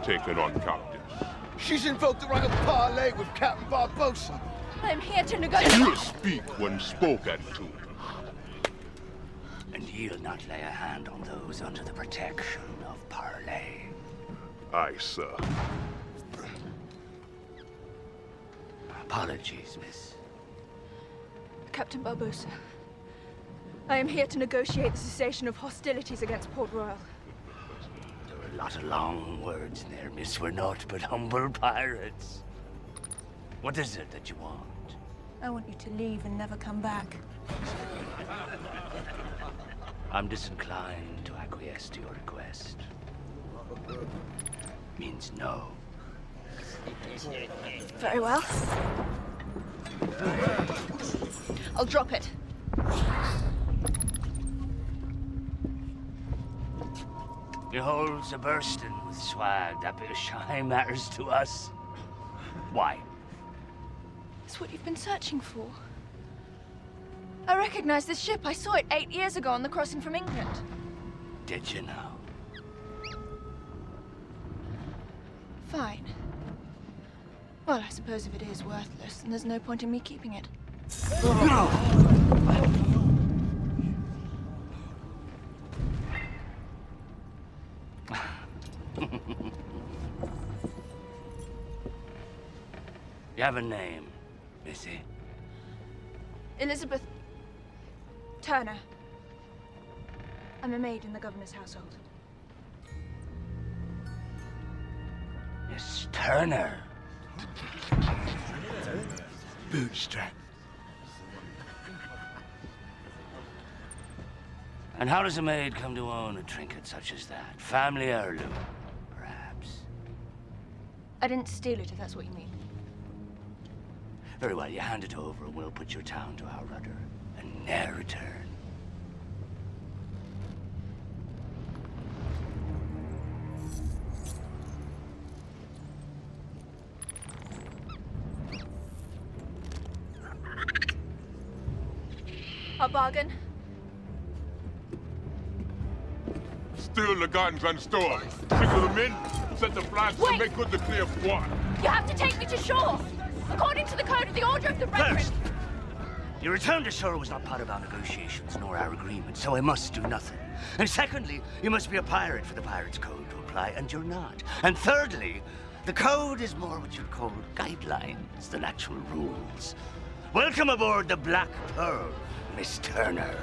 taken on captive. She's invoked the right of parley with Captain Barbosa. I'm here to negotiate. You speak when spoken to. And he'll not lay a hand on those under the protection of parley. Aye, sir. Apologies, miss. Captain Barbosa, I am here to negotiate the cessation of hostilities against Port Royal. There are a lot of long words in there, miss. We're naught but humble pirates. What is it that you want? I want you to leave and never come back. I'm disinclined to acquiesce to your request. Means no. Very well. I'll drop it. Your holds are bursting with swag. That bit of shine matters to us. Why? It's what you've been searching for. I recognize this ship. I saw it 8 years ago on the crossing from England. Did you now? Fine. Well, I suppose if it is worthless, then there's no point in me keeping it. No! You have a name, Missy? Elizabeth Turner. I'm a maid in the governor's household. Miss Turner. Bootstrap. And how does a maid come to own a trinket such as that? Family heirloom, perhaps? I didn't steal it, if that's what you mean. Very well, you hand it over and we'll put your town to our rudder and ne'er return. A bargain? Steal the guns and stores. Signal them in, set the flags, and make good the clear squad. You have to take me to shore! According to the code of the Order of the Reverend. First, your return to shore was not part of our negotiations nor our agreement, so I must do nothing. And secondly, you must be a pirate for the Pirates' Code to apply, and you're not. And thirdly, the code is more what you'd call guidelines than actual rules. Welcome aboard the Black Pearl, Miss Turner.